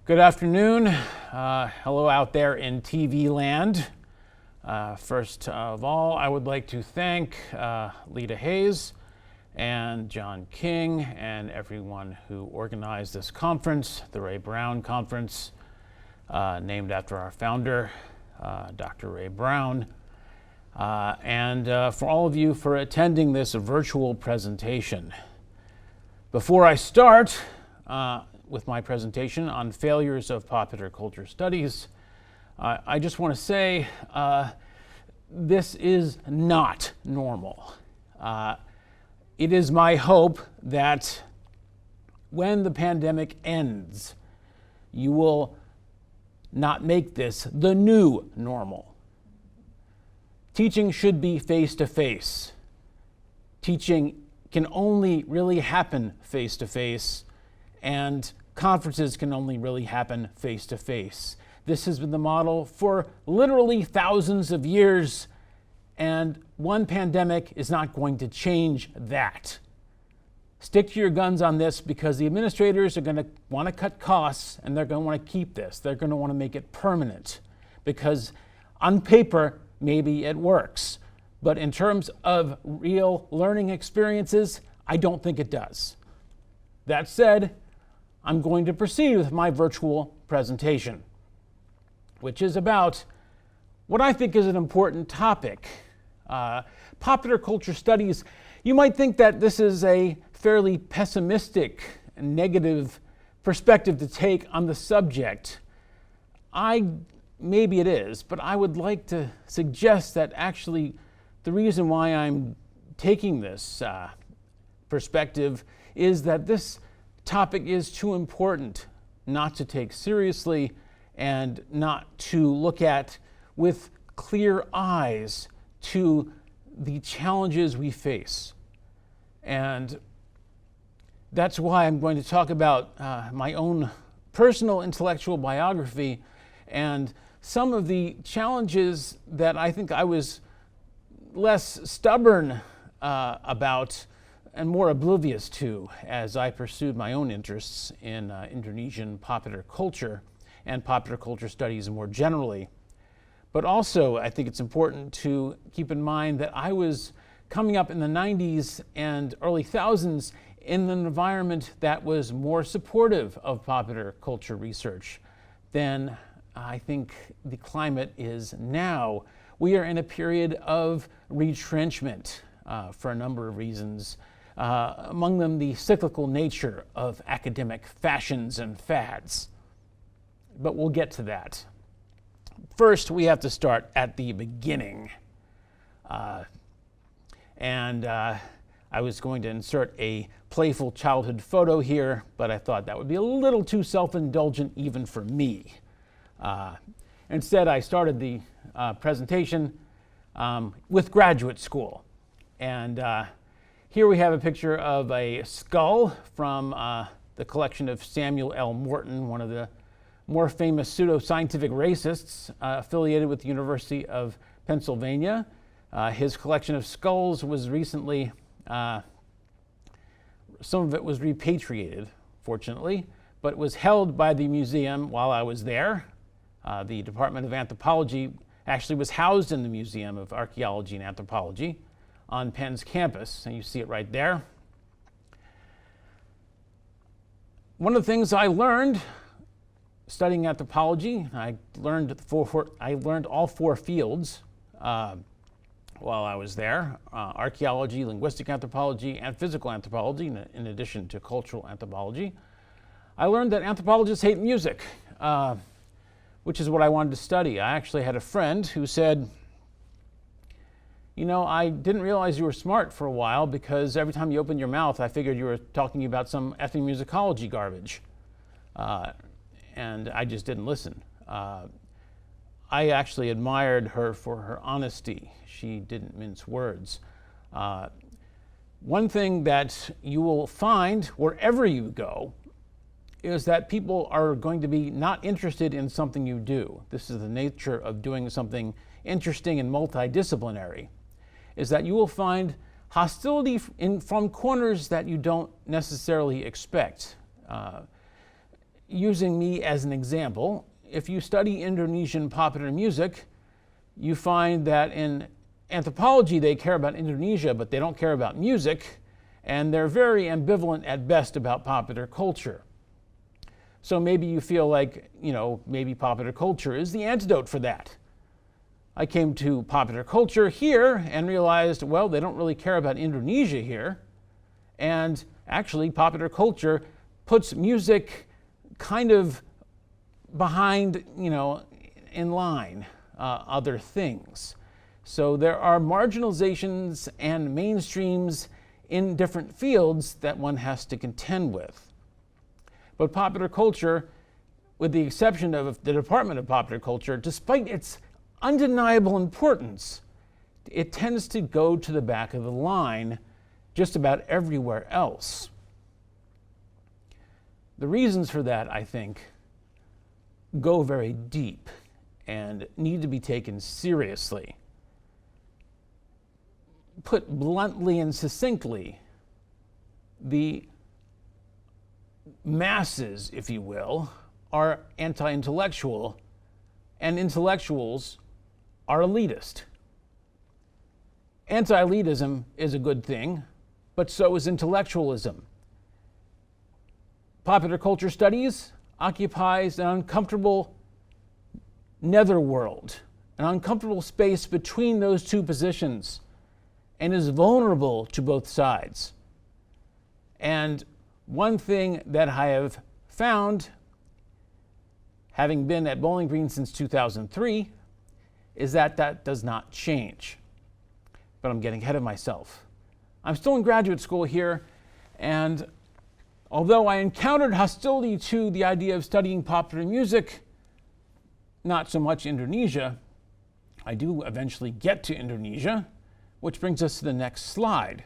Good afternoon. Hello out there in TV land. First of all, I would like to thank Lita Hayes and John King and everyone who organized this conference, the Ray Browne Conference, named after our founder, Dr. Ray Browne, and for all of you for attending this virtual presentation. Before I start with my presentation on failures of popular culture studies, I just want to say this is not normal. It is my hope that when the pandemic ends, you will not make this the new normal. Teaching should be face-to-face. Teaching can only really happen face-to-face, and conferences can only really happen face-to-face. This has been the model for literally thousands of years, and one pandemic is not going to change that. Stick to your guns on this, because the administrators are going to want to cut costs, and they're going to want to keep this. They're going to want to make it permanent, because on paper, maybe it works. But in terms of real learning experiences, I don't think it does. That said, I'm going to proceed with my virtual presentation, which is about what I think is an important topic. Popular culture studies, you might think that this is a fairly pessimistic and negative perspective to take on the subject. Maybe it is, but I would like to suggest that actually the reason why I'm taking this perspective is that this topic is too important not to take seriously and not to look at with clear eyes to the challenges we face. And that's why I'm going to talk about my own personal intellectual biography and some of the challenges that I think I was less stubborn about and more oblivious to as I pursued my own interests in Indonesian popular culture and popular culture studies more generally. But also, I think it's important to keep in mind that I was coming up in the 90s and early thousands in an environment that was more supportive of popular culture research than I think the climate is now. We are in a period of retrenchment for a number of reasons, among them the cyclical nature of academic fashions and fads. But we'll get to that. First, we have to start at the beginning. I was going to insert a playful childhood photo here, but I thought that would be a little too self-indulgent even for me. Instead, I started the presentation with graduate school. And here we have a picture of a skull from the collection of Samuel L. Morton, one of the more famous pseudoscientific racists affiliated with the University of Pennsylvania. His collection of skulls was recently, some of it was repatriated, fortunately, but it was held by the museum while I was there. The Department of Anthropology actually was housed in the Museum of Archaeology and Anthropology on Penn's campus, and you see it right there. One of the things I learned studying anthropology, I learned all four fields while I was there: archaeology, linguistic anthropology, and physical anthropology, in addition to cultural anthropology. I learned that anthropologists hate music, which is what I wanted to study. I actually had a friend who said, you know, I didn't realize you were smart for a while, because every time you opened your mouth, I figured you were talking about some ethnomusicology garbage. And I just didn't listen. I actually admired her for her honesty. She didn't mince words. One thing that you will find wherever you go is that people are going to be not interested in something you do. This is the nature of doing something interesting and multidisciplinary, is that you will find hostility from corners that you don't necessarily expect. using me as an example, if you study Indonesian popular music, you find that in anthropology they care about Indonesia, but they don't care about music, and they're very ambivalent at best about popular culture. So maybe you feel like, maybe popular culture is the antidote for that. I came to popular culture here and realized, well, they don't really care about Indonesia here. And actually, popular culture puts music kind of behind, in line, other things. So there are marginalizations and mainstreams in different fields that one has to contend with. But popular culture, with the exception of the Department of Popular Culture, despite its undeniable importance, it tends to go to the back of the line just about everywhere else. The reasons for that, I think, go very deep and need to be taken seriously. Put bluntly and succinctly, the masses, if you will, are anti-intellectual, and intellectuals are elitist. Anti-elitism is a good thing, but so is intellectualism. Popular culture studies occupies an uncomfortable netherworld, an uncomfortable space between those two positions, and is vulnerable to both sides. And one thing that I have found, having been at Bowling Green since 2003, is that that does not change. But I'm getting ahead of myself. I'm still in graduate school here, and although I encountered hostility to the idea of studying popular music, not so much Indonesia, I do eventually get to Indonesia, which brings us to the next slide.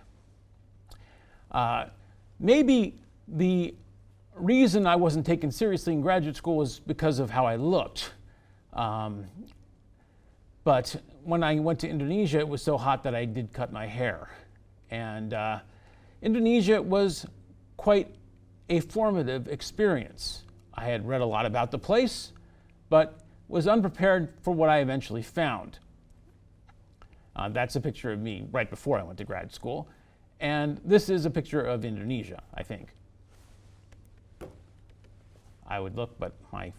Maybe the reason I wasn't taken seriously in graduate school was because of how I looked. But when I went to Indonesia, it was so hot that I did cut my hair. And Indonesia was quite a formative experience. I had read a lot about the place, but was unprepared for what I eventually found. That's a picture of me right before I went to grad school. And this is a picture of Indonesia, I think. I would look, but my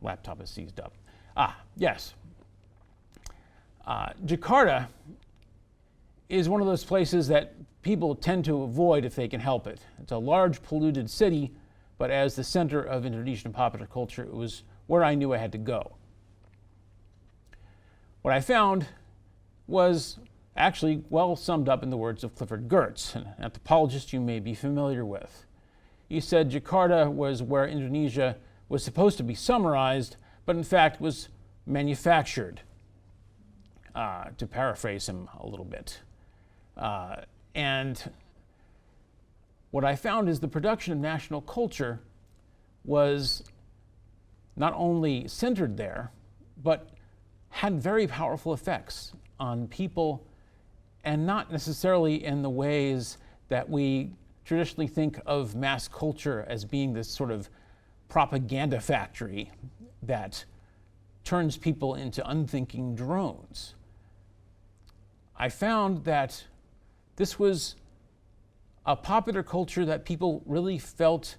laptop is seized up. Yes. Jakarta is one of those places that people tend to avoid if they can help it. It's a large, polluted city, but as the center of Indonesian popular culture, it was where I knew I had to go. What I found was actually well summed up in the words of Clifford Geertz, an anthropologist you may be familiar with. He said Jakarta was where Indonesia was supposed to be summarized, but in fact was manufactured, to paraphrase him a little bit. And what I found is the production of national culture was not only centered there, but had very powerful effects on people, and not necessarily in the ways that we traditionally think of mass culture as being this sort of propaganda factory that turns people into unthinking drones. I found that this was a popular culture that people really felt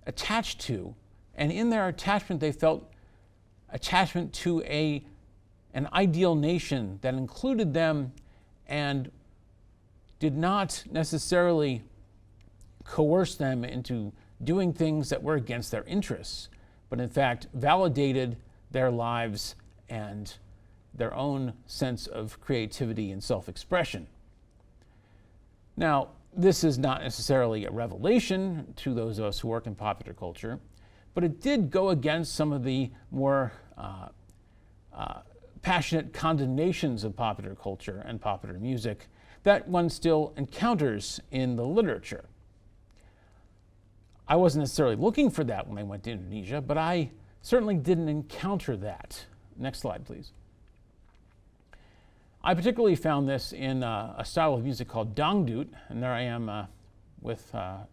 attached to, and in their attachment they felt attachment to an ideal nation that included them and did not necessarily coerce them into doing things that were against their interests, but in fact validated their lives and their own sense of creativity and self-expression. Now, this is not necessarily a revelation to those of us who work in popular culture, but it did go against some of the more passionate condemnations of popular culture and popular music that one still encounters in the literature. I wasn't necessarily looking for that when I went to Indonesia, but I certainly didn't encounter that. Next slide, please. I particularly found this in a style of music called dangdut, and there I am with a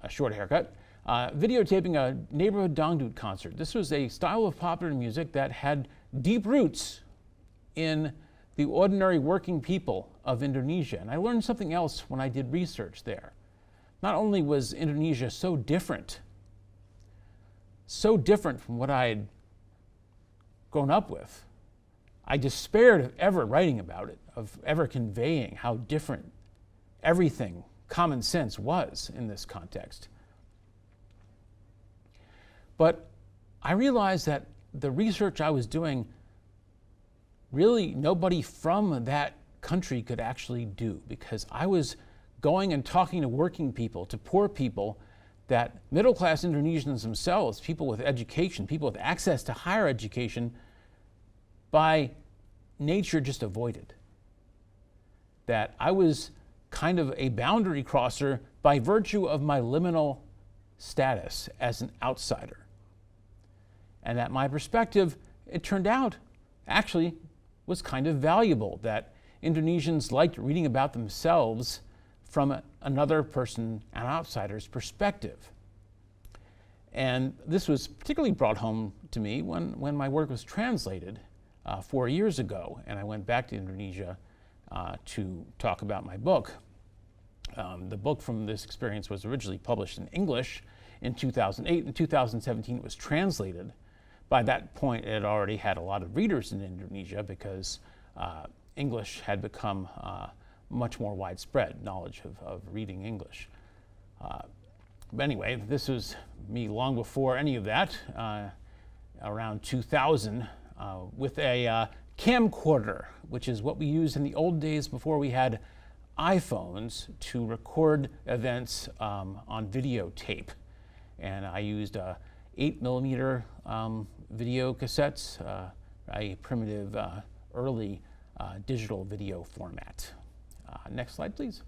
short haircut. videotaping a neighborhood dangdut concert. This was a style of popular music that had deep roots in the ordinary working people of Indonesia. And I learned something else when I did research there. Not only was Indonesia so different from what I had grown up with, I despaired of ever writing about it, of ever conveying how different everything, common sense, was in this context. But I realized that the research I was doing, really nobody from that country could actually do, because I was going and talking to working people, to poor people, that middle-class Indonesians themselves, people with education, people with access to higher education, by nature just avoided. That I was kind of a boundary crosser by virtue of my liminal status as an outsider. And that my perspective, it turned out, actually was kind of valuable, that Indonesians liked reading about themselves from another person, an outsider's perspective. And this was particularly brought home to me when my work was translated 4 years ago, and I went back to Indonesia to talk about my book. The book from this experience was originally published in English in 2008. In 2017, it was translated. By that point, it already had a lot of readers in Indonesia because English had become much more widespread, knowledge of reading English. But anyway, this was me long before any of that, around 2000, with a camcorder, which is what we used in the old days before we had iPhones to record events on videotape. And I used 8mm video cassettes, a primitive early digital video format. Next slide, please.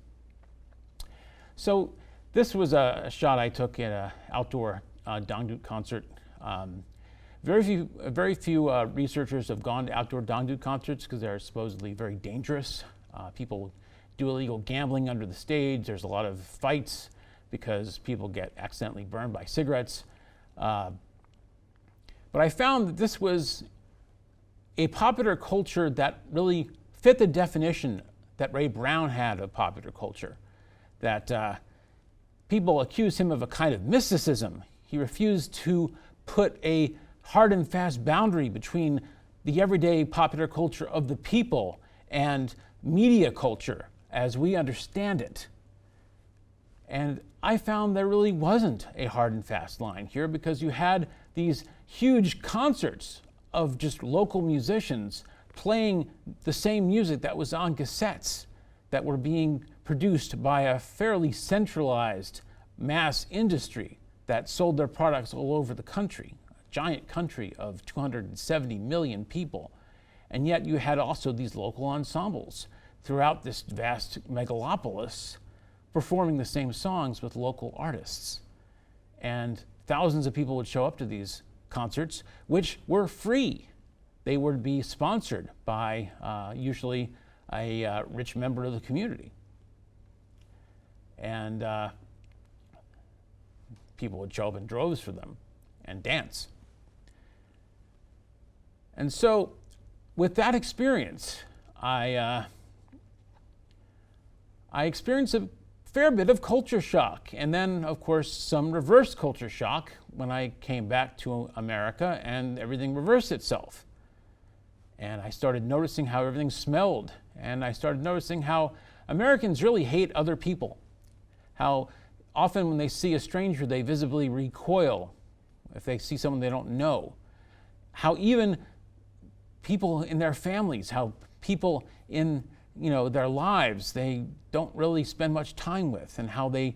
So this was a shot I took at an outdoor dangdut concert. Very few researchers have gone to outdoor dangdut concerts because they're supposedly very dangerous. People do illegal gambling under the stage. There's a lot of fights because people get accidentally burned by cigarettes. But I found that this was a popular culture that really fit the definition that Ray Browne had of popular culture, that people accuse him of a kind of mysticism. He refused to put a hard and fast boundary between the everyday popular culture of the people and media culture as we understand it. And I found there really wasn't a hard and fast line here, because you had these huge concerts of just local musicians playing the same music that was on cassettes that were being produced by a fairly centralized mass industry that sold their products all over the country, a giant country of 270 million people. And yet you had also these local ensembles throughout this vast megalopolis performing the same songs with local artists. And thousands of people would show up to these concerts, which were free. They would be sponsored by usually a rich member of the community. And people would show up in droves for them and dance. And so with that experience, I experienced a fair bit of culture shock, and then of course some reverse culture shock when I came back to America and everything reversed itself. And I started noticing how everything smelled, and I started noticing how Americans really hate other people, how often when they see a stranger they visibly recoil if they see someone they don't know, how even people in their families, how people in their lives they don't really spend much time with, and how they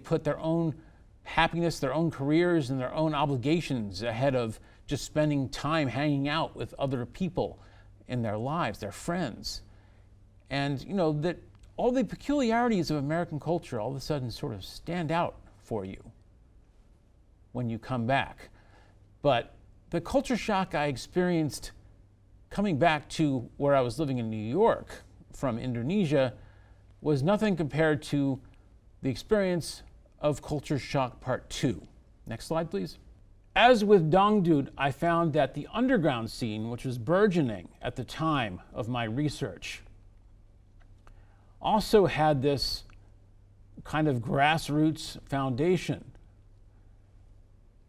put their own happiness, their own careers, and their own obligations ahead of just spending time hanging out with other people in their lives, their friends. And that all the peculiarities of American culture all of a sudden sort of stand out for you when you come back. But the culture shock I experienced coming back to where I was living in New York from Indonesia was nothing compared to the experience of culture shock part 2. Next slide, please. As with Dangdut, I found that the underground scene, which was burgeoning at the time of my research, also had this kind of grassroots foundation.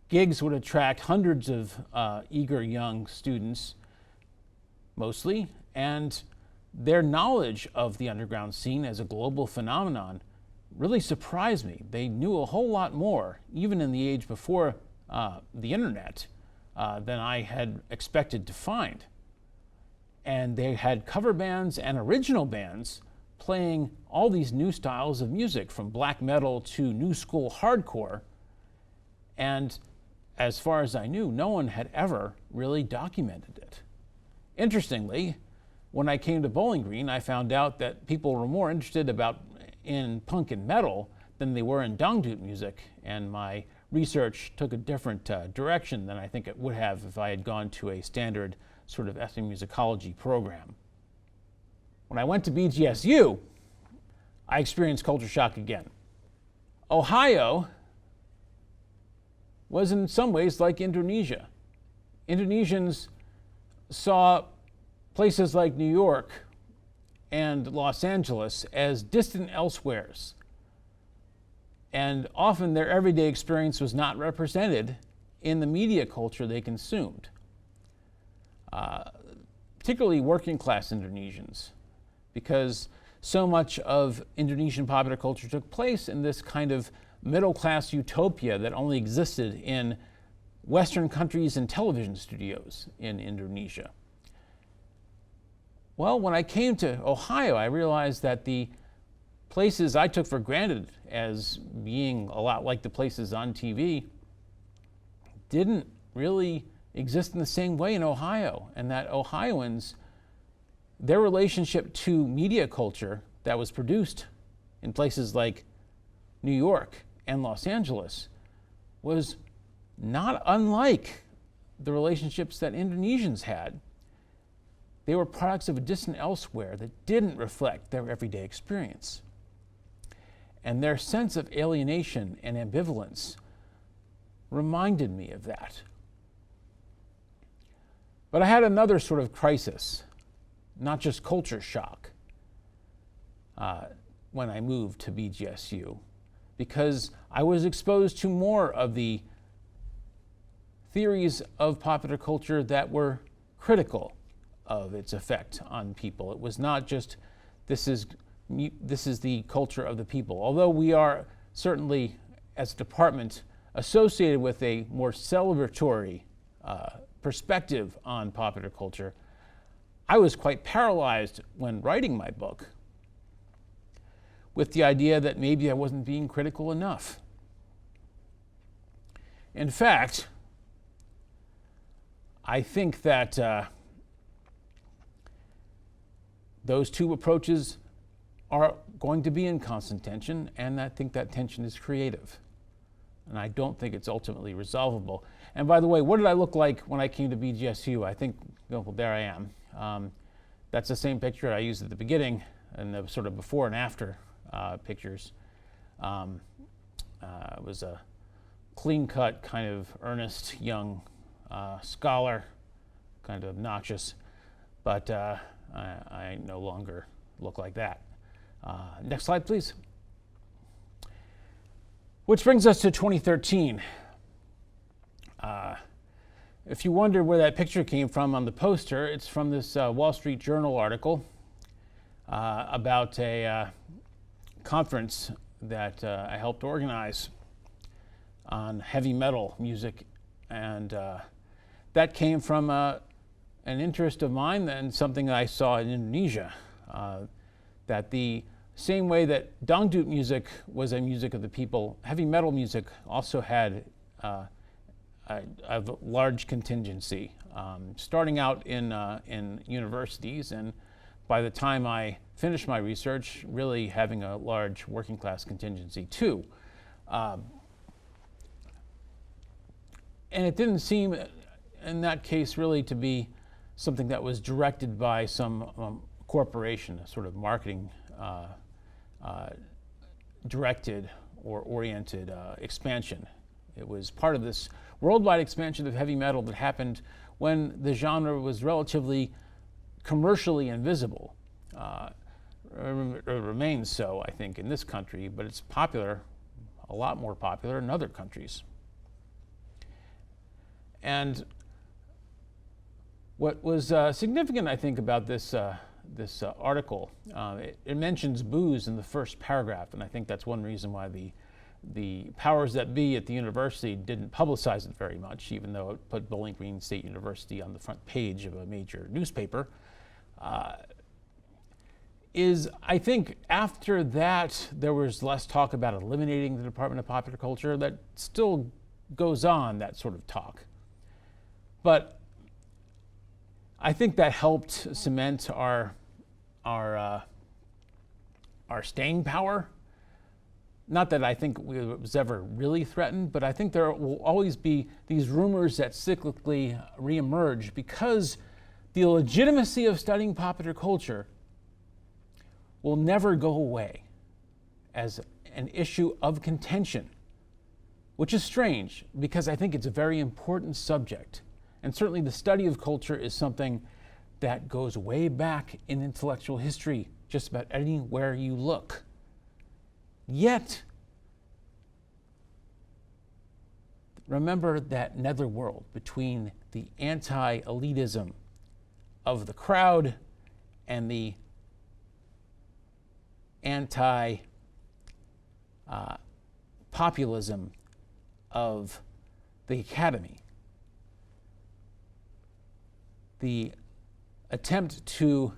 Gigs would attract hundreds of eager young students, mostly, and their knowledge of the underground scene as a global phenomenon really surprised me. They knew a whole lot more, even in the age before the internet, than I had expected to find. And they had cover bands and original bands playing all these new styles of music, from black metal to new school hardcore. And as far as I knew, no one had ever really documented it. Interestingly, when I came to Bowling Green, I found out that people were more interested in punk and metal than they were in Dangdut music, and my research took a different direction than I think it would have if I had gone to a standard sort of ethnomusicology program. When I went to BGSU, I experienced culture shock again. Ohio was in some ways like Indonesia. Indonesians saw places like New York and Los Angeles as distant elsewheres, and often their everyday experience was not represented in the media culture they consumed, particularly working class Indonesians, because so much of Indonesian popular culture took place in this kind of middle-class utopia that only existed in Western countries and television studios in Indonesia. Well, when I came to Ohio, I realized that the places I took for granted as being a lot like the places on TV didn't really exist in the same way in Ohio, and that Ohioans, their relationship to media culture that was produced in places like New York and Los Angeles was not unlike the relationships that Indonesians had. They were products of a distant elsewhere that didn't reflect their everyday experience. And their sense of alienation and ambivalence reminded me of that. But I had another sort of crisis, not just culture shock, when I moved to BGSU, because I was exposed to more of the theories of popular culture that were critical of its effect on people. It was not just, this is the culture of the people. Although we are certainly, as a department, associated with a more celebratory perspective on popular culture, I was quite paralyzed when writing my book with the idea that maybe I wasn't being critical enough. In fact, I think that those two approaches are going to be in constant tension, and I think that tension is creative. And I don't think it's ultimately resolvable. And by the way, what did I look like when I came to BGSU? I think, well, there I am. That's the same picture I used at the beginning, and the sort of before and after pictures. It was a clean-cut, kind of earnest young scholar, kind of obnoxious, but I no longer look like that. Next slide, please. Which brings us to 2013. If you wonder where that picture came from on the poster, it's from this Wall Street Journal article about a conference that I helped organize on heavy metal music, and that came from an interest of mine and something I saw in Indonesia, that the same way that Dangdut music was a music of the people, heavy metal music also had a large contingency, starting out in universities, and by the time I finished my research, really having a large working class contingency too. And it didn't seem in that case really to be something that was directed by some corporation, a sort of marketing directed or oriented expansion. It was part of this worldwide expansion of heavy metal that happened when the genre was relatively commercially invisible. It remains so, I think, in this country, but it's popular, a lot more popular in other countries. And what was significant, I think, about this article, it mentions booze in the first paragraph, and I think that's one reason why the powers that be at the university didn't publicize it very much, even though it put Bowling Green State University on the front page of a major newspaper. I think after that, there was less talk about eliminating the Department of Popular Culture. That still goes on, that sort of talk. But I think that helped cement our staying power. Not that I think it was ever really threatened, but I think there will always be these rumors that cyclically reemerge because the legitimacy of studying popular culture will never go away as an issue of contention, which is strange because I think it's a very important subject. And certainly the study of culture is something that goes way back in intellectual history, just about anywhere you look. Yet, remember that netherworld between the anti-elitism of the crowd and the anti-populism of the academy. The attempt to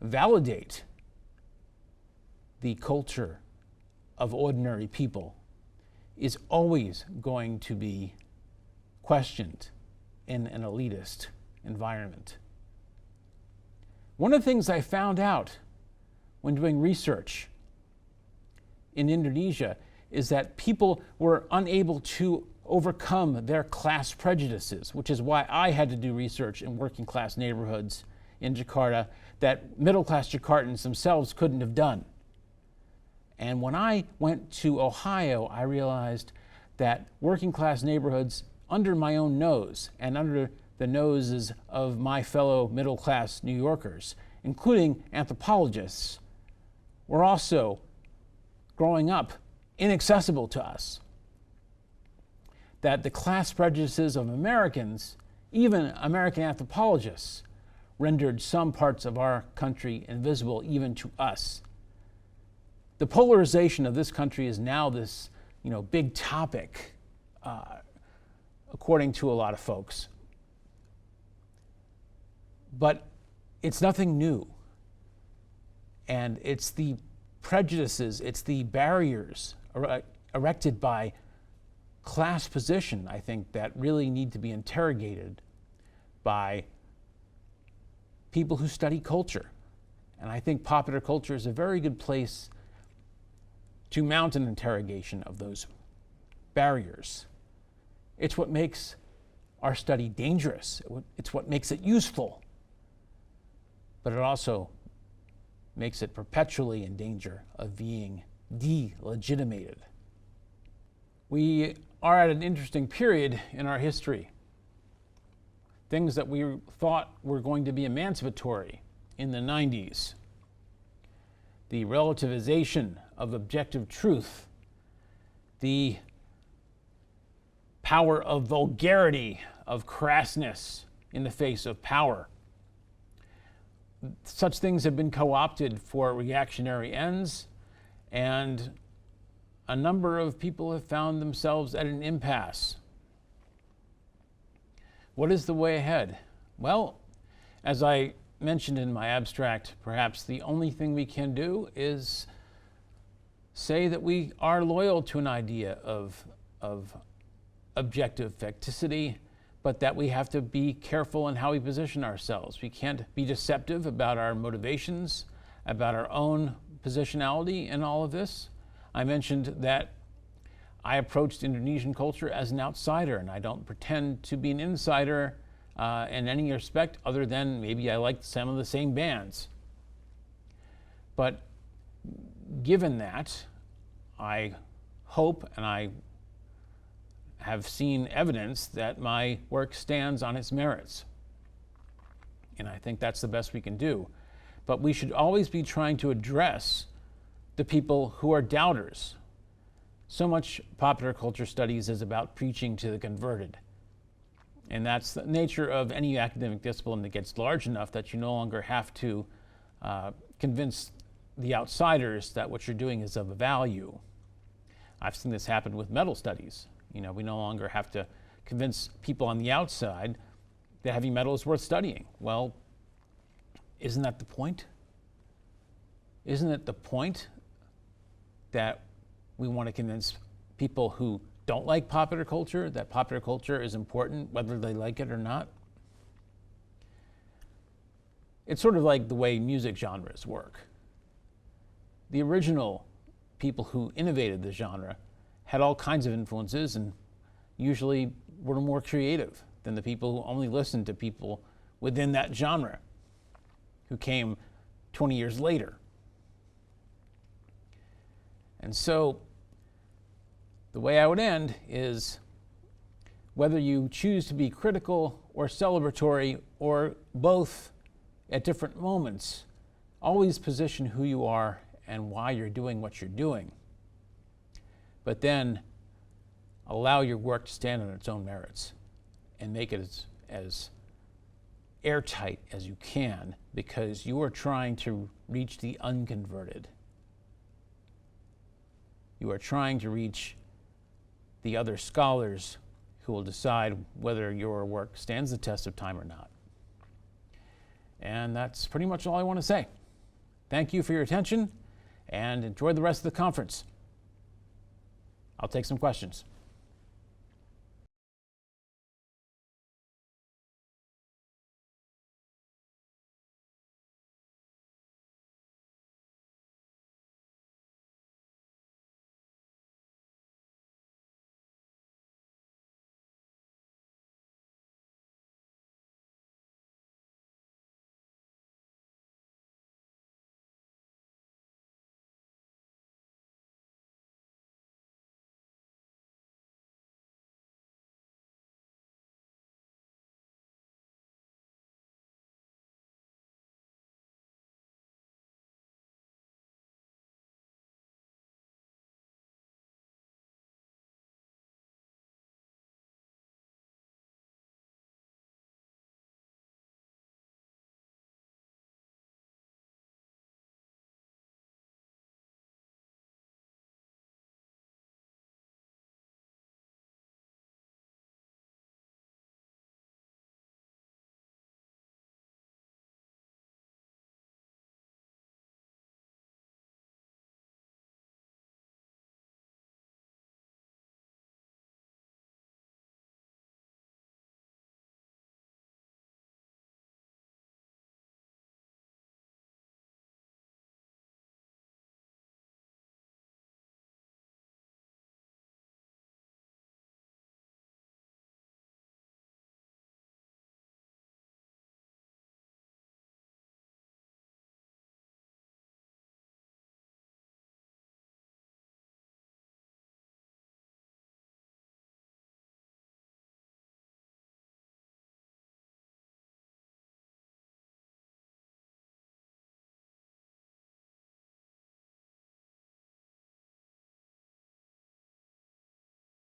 validate the culture of ordinary people is always going to be questioned in an elitist environment. One of the things I found out when doing research in Indonesia is that people were unable to overcome their class prejudices, which is why I had to do research in working class neighborhoods in Jakarta that middle class Jakartans themselves couldn't have done. And when I went to Ohio, I realized that working class neighborhoods under my own nose and under the noses of my fellow middle class New Yorkers, including anthropologists, were also growing up inaccessible to us. That the class prejudices of Americans, even American anthropologists, rendered some parts of our country invisible even to us. The polarization of this country is now this, big topic, according to a lot of folks. But it's nothing new. And it's the prejudices, it's the barriers erected by class position, I think, that really need to be interrogated by people who study culture. And I think popular culture is a very good place to mount an interrogation of those barriers. It's what makes our study dangerous. It's what makes it useful. But it also makes it perpetually in danger of being delegitimated. We are at an interesting period in our history. Things that we thought were going to be emancipatory in the 90s. The relativization of objective truth, the power of vulgarity, of crassness in the face of power. Such things have been co-opted for reactionary ends, and a number of people have found themselves at an impasse. What is the way ahead? Well, as I mentioned in my abstract, perhaps the only thing we can do is say that we are loyal to an idea of objective facticity, but that we have to be careful in how we position ourselves. We can't be deceptive about our motivations, about our own positionality in all of this. I mentioned that I approached Indonesian culture as an outsider, and I don't pretend to be an insider in any respect other than maybe I like some of the same bands. But given that, I hope and I have seen evidence that my work stands on its merits. And I think that's the best we can do. But we should always be trying to address the people who are doubters. So much popular culture studies is about preaching to the converted. And that's the nature of any academic discipline that gets large enough that you no longer have to convince the outsiders that what you're doing is of value. I've seen this happen with metal studies. We no longer have to convince people on the outside that heavy metal is worth studying. Well, isn't that the point? Isn't it the point that we want to convince people who don't like popular culture that popular culture is important, whether they like it or not? It's sort of like the way music genres work. The original people who innovated the genre had all kinds of influences and usually were more creative than the people who only listened to people within that genre who came 20 years later. And so the way I would end is, whether you choose to be critical or celebratory or both at different moments, always position who you are and why you're doing what you're doing. But then allow your work to stand on its own merits and make it as airtight as you can, because you are trying to reach the unconverted. You are trying to reach the other scholars who will decide whether your work stands the test of time or not. And that's pretty much all I want to say. Thank you for your attention, and enjoy the rest of the conference. I'll take some questions.